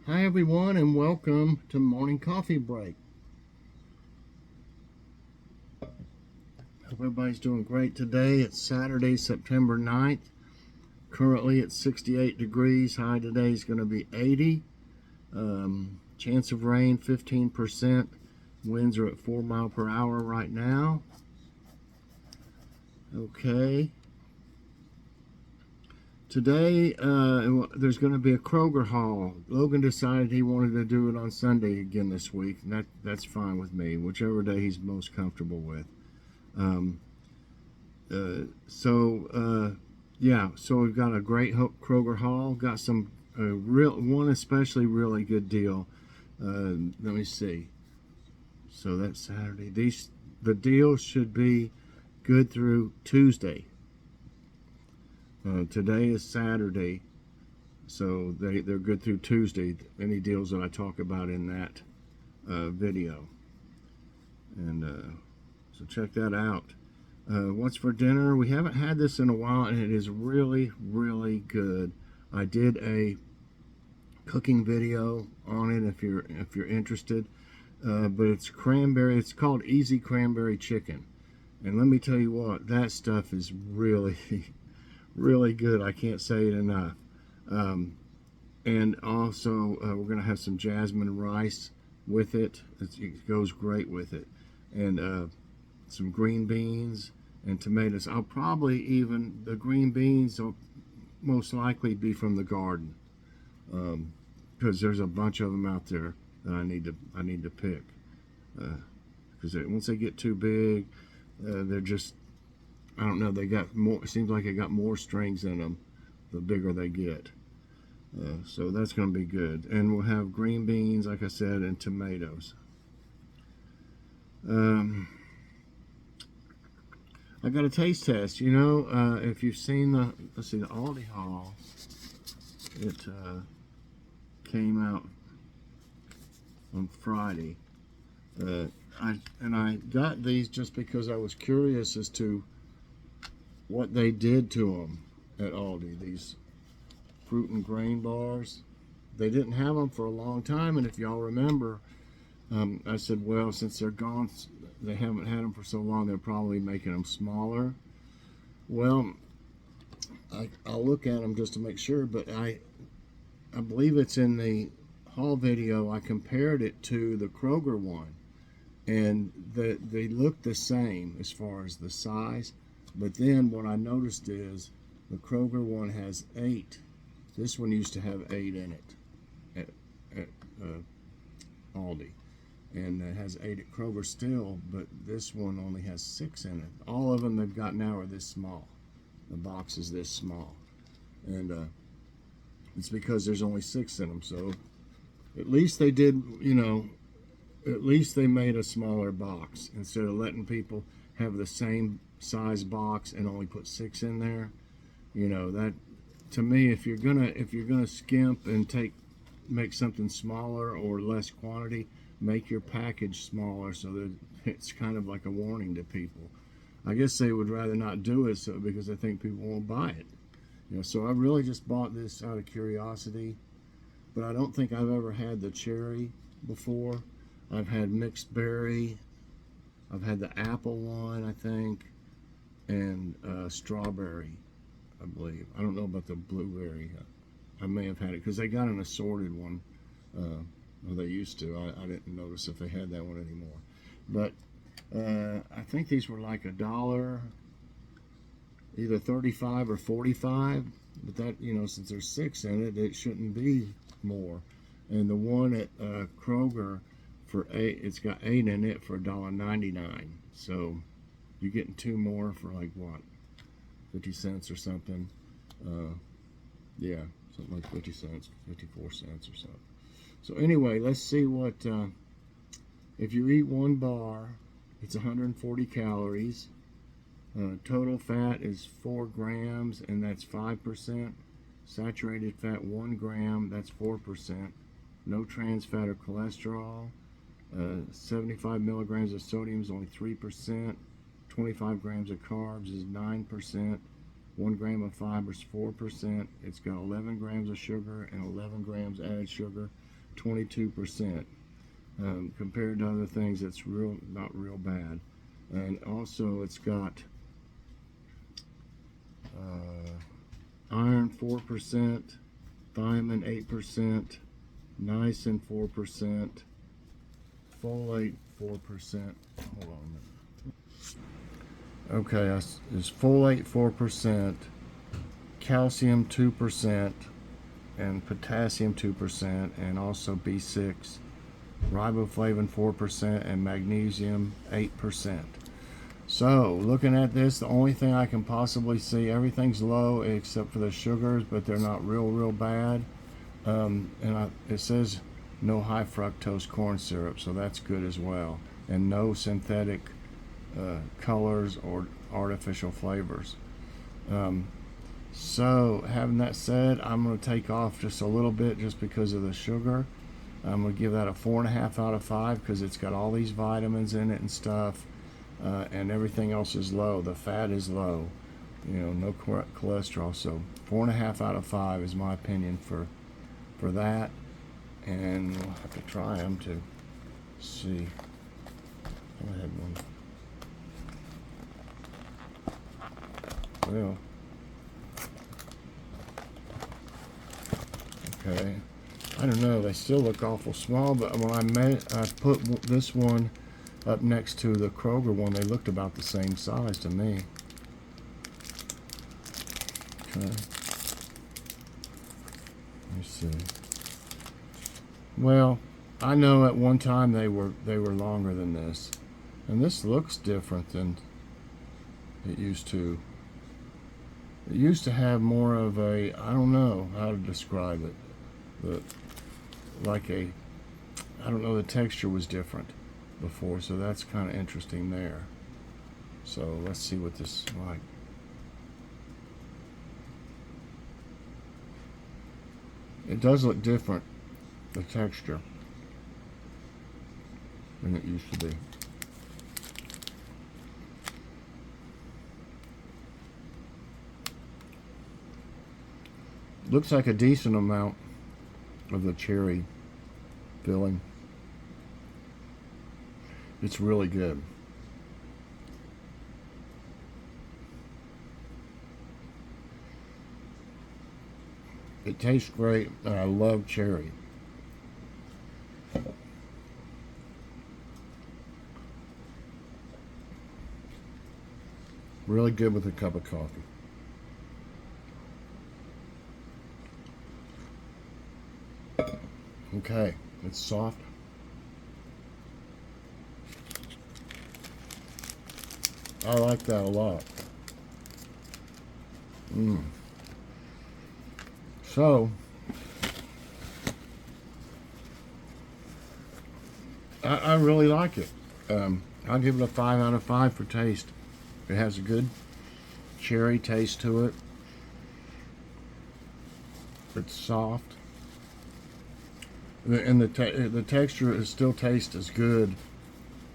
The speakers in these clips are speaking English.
Hi everyone and welcome to Morning Coffee Break. Hope everybody's doing great today. It's Saturday, September 9th. Currently it's 68 degrees. High today is going to be 80. Chance of rain 15%. Winds are at 4 miles per hour right now. Okay. Today, there's going to be a Kroger haul. Logan decided he wanted to do it on Sunday again this week, and that's fine with me, whichever day he's most comfortable with. So we've got a great Kroger haul. Got some one especially really good deal. Let me see. So that's Saturday. The deal should be good through Tuesday. Today is Saturday, so they're good through Tuesday. Any deals that I talk about in that video, and so check that out. What's for dinner? We haven't had this in a while, and it is really, really good. I did a cooking video on it if you're interested, but it's cranberry. It's called Easy Cranberry Chicken, and let me tell you what, that stuff is really really good. I can't say it enough. And also we're going to have some jasmine rice with it. It goes great with it. And some green beans and tomatoes. I'll probably even, the green beans will most likely be from the garden, because there's a bunch of them out there that I need to pick, because once they get too big, they're just, I don't know, they got more, it seems like they got more strings in them the bigger they get. So that's going to be good. And we'll have green beans, like I said, and tomatoes. I got a taste test. You know, if you've seen the Aldi haul, it came out on Friday. I got these just because I was curious as to what they did to them at Aldi. These fruit and grain bars, they didn't have them for a long time, and if y'all remember, I said, well, since they're gone, they haven't had them for so long, they're probably making them smaller. Well, I'll look at them just to make sure, but I believe it's in the haul video. I compared it to the Kroger one, and they look the same as far as the size. But then what I noticed is the Kroger one has 8. This one used to have 8 in it at Aldi. And it has 8 at Kroger still, but this one only has 6 in it. All of them they've got now are this small. The box is this small. And it's because there's only 6 in them. So at least they did, you know, at least they made a smaller box instead of letting people have the same size box and only put 6 in there. You know, that, to me, if you're gonna skimp and make something smaller or less quantity, make your package smaller so that it's kind of like a warning to people. I guess they would rather not do it, so because I think people won't buy it. You know, so I really just bought this out of curiosity, but I don't think I've ever had the cherry before. I've had mixed berry, I've had the apple one, I think, and strawberry, I believe. I don't know about the blueberry. I may have had it because they got an assorted one. Well, they used to. I didn't notice if they had that one anymore. But I think these were like $1, either 35 or 45. But that, you know, since there's 6 in it, it shouldn't be more. And the one at Kroger, for 8, it's got 8 in it for $1.99. So you're getting 2 more for like what, 50 cents or something. Yeah, something like 50 cents, 54 cents or something. So anyway, let's see what, if you eat one bar, it's 140 calories. Total fat is 4 grams, and that's 5%. Saturated fat 1 gram, that's 4%. No trans fat or cholesterol. 75 milligrams of sodium is only 3%. 25 grams of carbs is 9%. 1 gram of fiber is 4%. It's got 11 grams of sugar and 11 grams added sugar. 22%. Compared to other things, it's not real bad. And also it's got iron 4%, thiamine 8%, niacin 4%, folate 4%. Hold on a minute. Okay, it's folate 4%, calcium 2%, and potassium 2%, and also B6, riboflavin 4%, and magnesium 8%. So looking at this, the only thing I can possibly see, everything's low except for the sugars, but they're not real bad. It says no high fructose corn syrup, so that's good as well, and no synthetic colors or artificial flavors. So having that said, I'm going to take off just a little bit just because of the sugar. I'm going to give that a 4.5 out of 5 because it's got all these vitamins in it and stuff, and everything else is low. The fat is low, no cholesterol. So 4.5 out of 5 is my opinion for that. And we'll have to try them to see. I had one. Well, okay. I don't know. They still look awful small, but when I put this one up next to the Kroger one, they looked about the same size to me. Okay. Let me see. Well, I know at one time they were longer than this, and this looks different than it used to. It used to have more of a, I don't know how to describe it, but like a, I don't know, the texture was different before, so that's kind of interesting there. So let's see what this is like. It does look different, the texture, than it used to be. Looks like a decent amount of the cherry filling. It's really good. It tastes great, and I love cherry. Really good with a cup of coffee. Okay, it's soft. I like that a lot. So, I really like it. I'll give it a 5 out of 5 for taste. It has a good cherry taste to it. It's soft. And the texture still tastes as good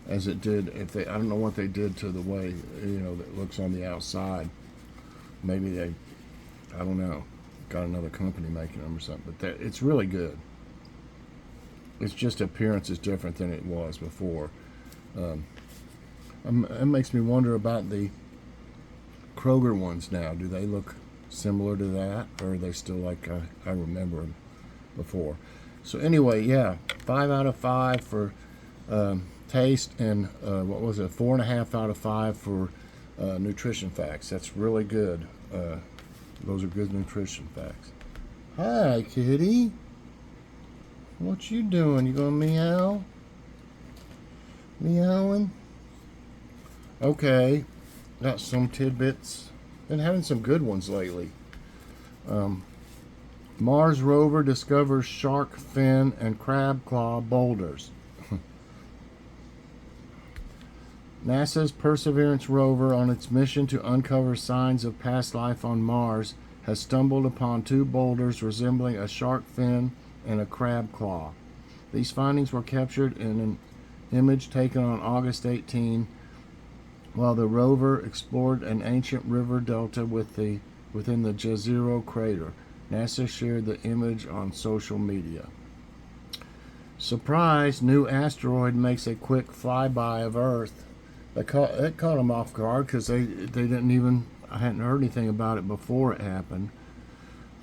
as it did if they, I don't know what they did to the way, that looks on the outside. Maybe they, I don't know, got another company making them or something, but it's really good. It's just appearance is different than it was before. It makes me wonder about the Kroger ones now. Do they look similar to that, or are they still like I remember them before? So anyway, yeah, 5 out of 5 for taste, and what was it, 4.5 out of 5 for nutrition facts. That's really good. Those are good nutrition facts. Hi, kitty. What you doing? You gonna meow? Meowing? Okay, got some tidbits. Been having some good ones lately. Mars rover discovers shark fin and crab claw boulders. NASA's Perseverance rover, on its mission to uncover signs of past life on Mars, has stumbled upon 2 boulders resembling a shark fin and a crab claw. These findings were captured in an image taken on August 18 while the rover explored an ancient river delta within the Jezero crater. NASA shared the image on social media. Surprise, new asteroid makes a quick flyby of Earth. It caught them off guard because they didn't even, I hadn't heard anything about it before it happened.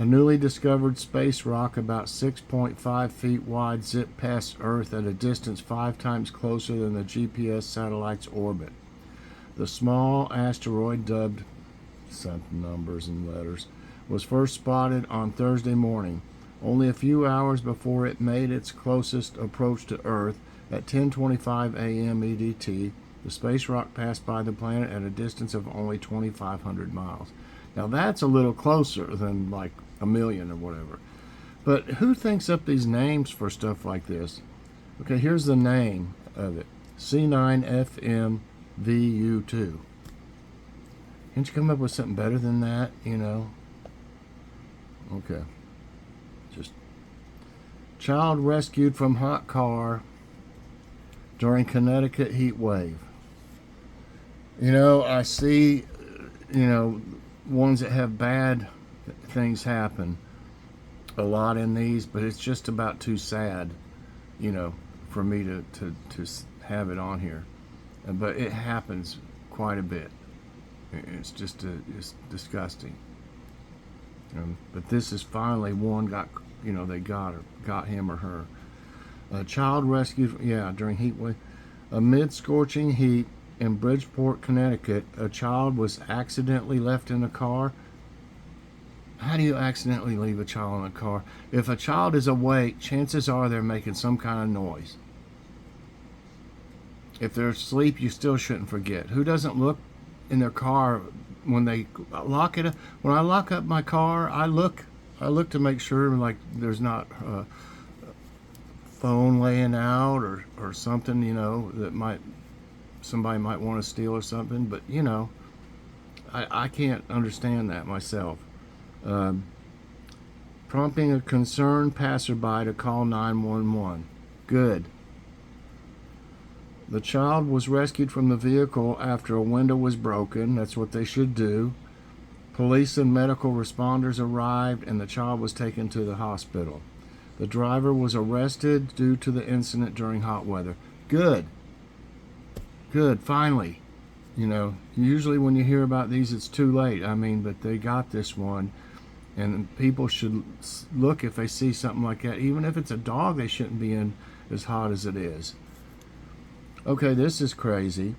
A newly discovered space rock about 6.5 feet wide zipped past Earth at a distance 5 times closer than the GPS satellite's orbit. The small asteroid, dubbed something numbers and letters, was first spotted on Thursday morning, only a few hours before it made its closest approach to Earth at 10:25 a.m. EDT. The space rock passed by the planet at a distance of only 2,500 miles. Now that's a little closer than like a million or whatever. But who thinks up these names for stuff like this? Okay, here's the name of it. C9FMVU2. Can't you come up with something better than that, you know? Okay. Just child rescued from hot car during Connecticut heat wave. You know, I see, you know, ones that have bad things happen a lot in these, but it's just about too sad, you know, for me to have it on here. But it happens quite a bit. It's just it's disgusting. But this is finally one got, you know, they got him or her. A child rescued, during heat wave. Amid scorching heat in Bridgeport, Connecticut, a child was accidentally left in a car. How do you accidentally leave a child in a car? If a child is awake, chances are they're making some kind of noise. If they're asleep, you still shouldn't forget. Who doesn't look in their car when they lock it up? When I lock up my car, I look to make sure like there's not a phone laying out or something, you know, that somebody might want to steal or something. But you know, I can't understand that myself. Prompting a concerned passerby to call 911. Good. The child was rescued from the vehicle after a window was broken. That's what they should do. Police and medical responders arrived and the child was taken to the hospital. The driver was arrested due to the incident during hot weather. Good. Good, finally. You know, usually when you hear about these, it's too late. I mean, but they got this one. And people should look if they see something like that. Even if it's a dog, they shouldn't be in as hot as it is. Okay, this is crazy.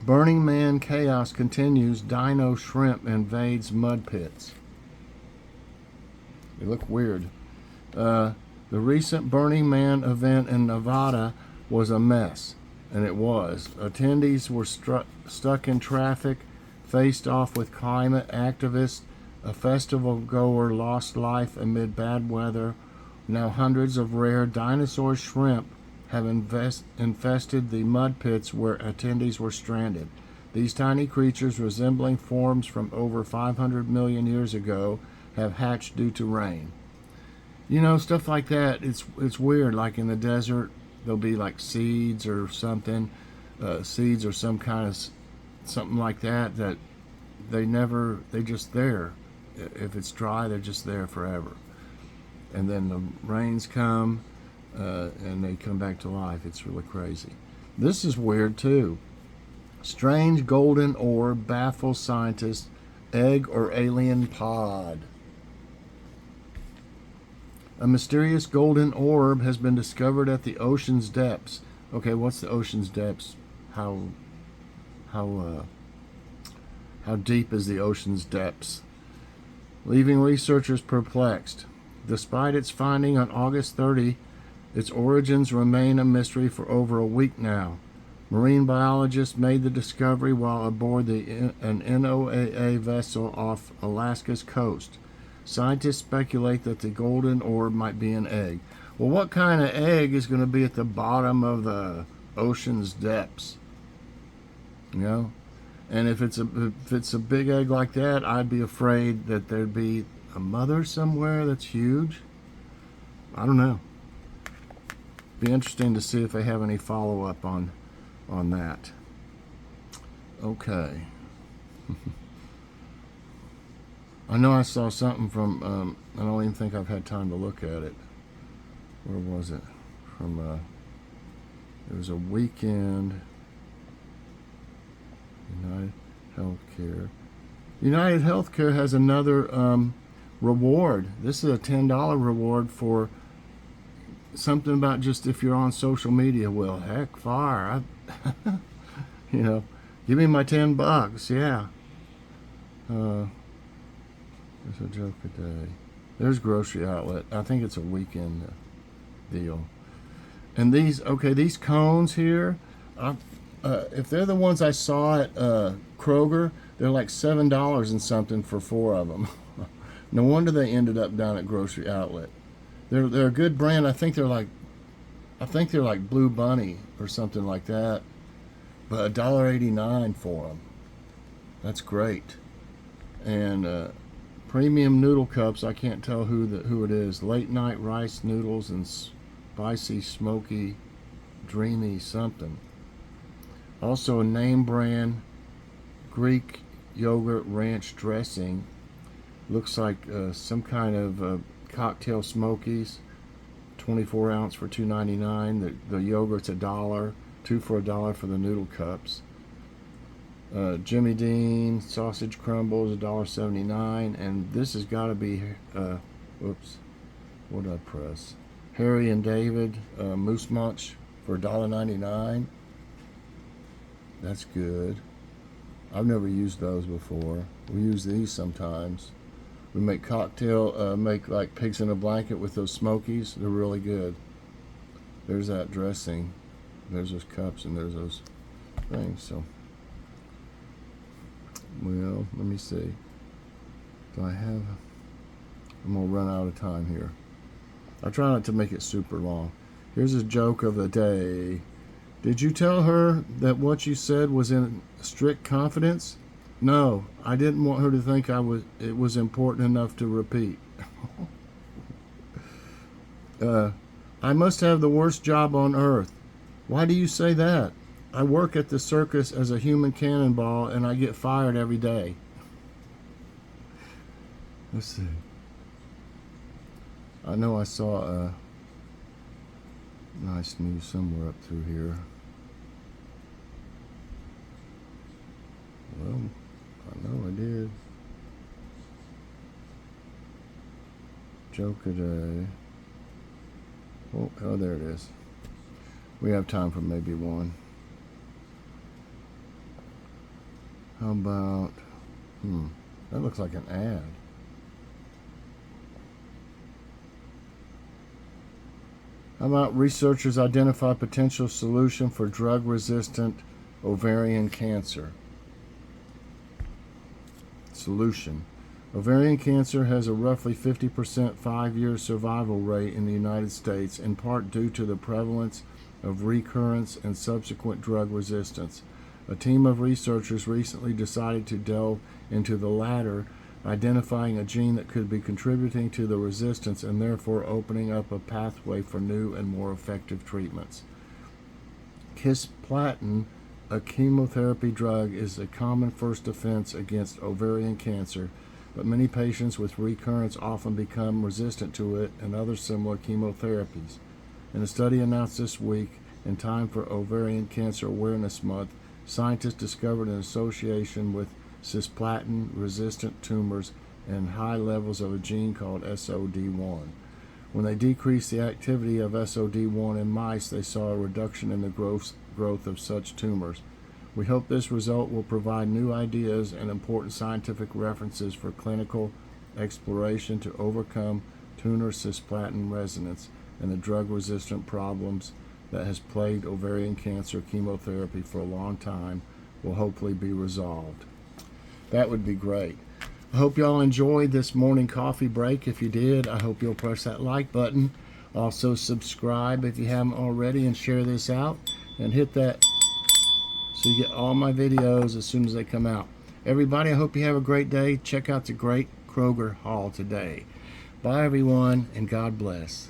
Burning Man chaos continues. Dino shrimp invades mud pits. They look weird. The recent Burning Man event in Nevada was a mess. And it was. Attendees were stuck in traffic, faced off with climate activists. A festival goer lost life amid bad weather. Now hundreds of rare dinosaur shrimp have infested the mud pits where attendees were stranded. These tiny creatures, resembling forms from over 500 million years ago, have hatched due to rain. You know, stuff like that, it's weird. Like in the desert, there'll be like seeds or something, seeds or some kind of something like that they just there. If it's dry, they're just there forever. And then the rains come, and they come back to life. It's really crazy. This is weird too. Strange golden orb baffles scientists. Egg or alien pod. A mysterious golden orb has been discovered at the ocean's depths. Okay, what's the ocean's depths? How deep is the ocean's depths? Leaving researchers perplexed. Despite its finding on August 30, its origins remain a mystery for over a week now. Marine biologists made the discovery while aboard an NOAA vessel off Alaska's coast. Scientists speculate that the golden orb might be an egg. Well, what kind of egg is going to be at the bottom of the ocean's depths? You know? And if it's a big egg like that, I'd be afraid that there'd be a mother somewhere that's huge. I don't know. Be interesting to see if they have any follow-up on that. Okay. I know I saw something from, I don't even think I've had time to look at it. Where was it? from it was a weekend. United Healthcare. United Healthcare has another reward. This is a $10 reward for something about just if you're on social media. Well, heck, fire. You know, give me my $10. Yeah. There's a joke a day. There's Grocery Outlet. I think it's a weekend deal. And these cones here, if they're the ones I saw at Kroger, they're like $7 and something for 4 of them. No wonder they ended up down at Grocery Outlet. They're a good brand. I think they're like Blue Bunny or something like that. But $1.89 for them. That's great. And premium noodle cups. I can't tell who it is. Late night rice noodles and spicy, smoky, dreamy something. Also a name brand Greek yogurt ranch dressing. Looks like some kind of cocktail smokies. 24 ounce for $2.99. The yogurt's $1. 2 for $1 for the noodle cups. Jimmy Dean sausage crumbles $1.79, and this has got to be whoops, what did I press? Harry and David Moose Munch for $1.99. That's good. I've never used those before. We use these sometimes. We make make like pigs in a blanket with those smokies. They're really good. There's that dressing. There's those cups and there's those things. So, well, let me see. Do I have? I'm gonna run out of time here. I try not to make it super long. Here's a joke of the day. Did you tell her that what you said was in strict confidence? No, I didn't want her to think it was important enough to repeat. I must have the worst job on earth. Why do you say that? I work at the circus as a human cannonball and I get fired every day. Let's see. I know I saw a nice news somewhere up through here. Well, I know I did. Joke a day. Oh, there it is. We have time for maybe one. How about, that looks like an ad. How about researchers identify potential solution for drug-resistant ovarian cancer? Solution. Ovarian cancer has a roughly 50% 5-year survival rate in the United States, in part due to the prevalence of recurrence and subsequent drug resistance. A team of researchers recently decided to delve into the latter, identifying a gene that could be contributing to the resistance and therefore opening up a pathway for new and more effective treatments. Cisplatin, a chemotherapy drug, is a common first offense against ovarian cancer, but many patients with recurrence often become resistant to it and other similar chemotherapies. In a study announced this week, in time for Ovarian Cancer Awareness Month, scientists discovered an association with cisplatin-resistant tumors and high levels of a gene called SOD1. When they decreased the activity of SOD1 in mice, they saw a reduction in the growth of such tumors. We hope this result will provide new ideas and important scientific references for clinical exploration to overcome tumor cisplatin resistance and the drug-resistant problems that has plagued ovarian cancer chemotherapy for a long time will hopefully be resolved. That would be great. I hope y'all enjoyed this morning coffee break. If you did, I hope you'll press that like button. Also subscribe if you haven't already and share this out. And hit that so you get all my videos as soon as they come out. Everybody, I hope you have a great day. Check out the great Kroger haul today. Bye everyone, and God bless.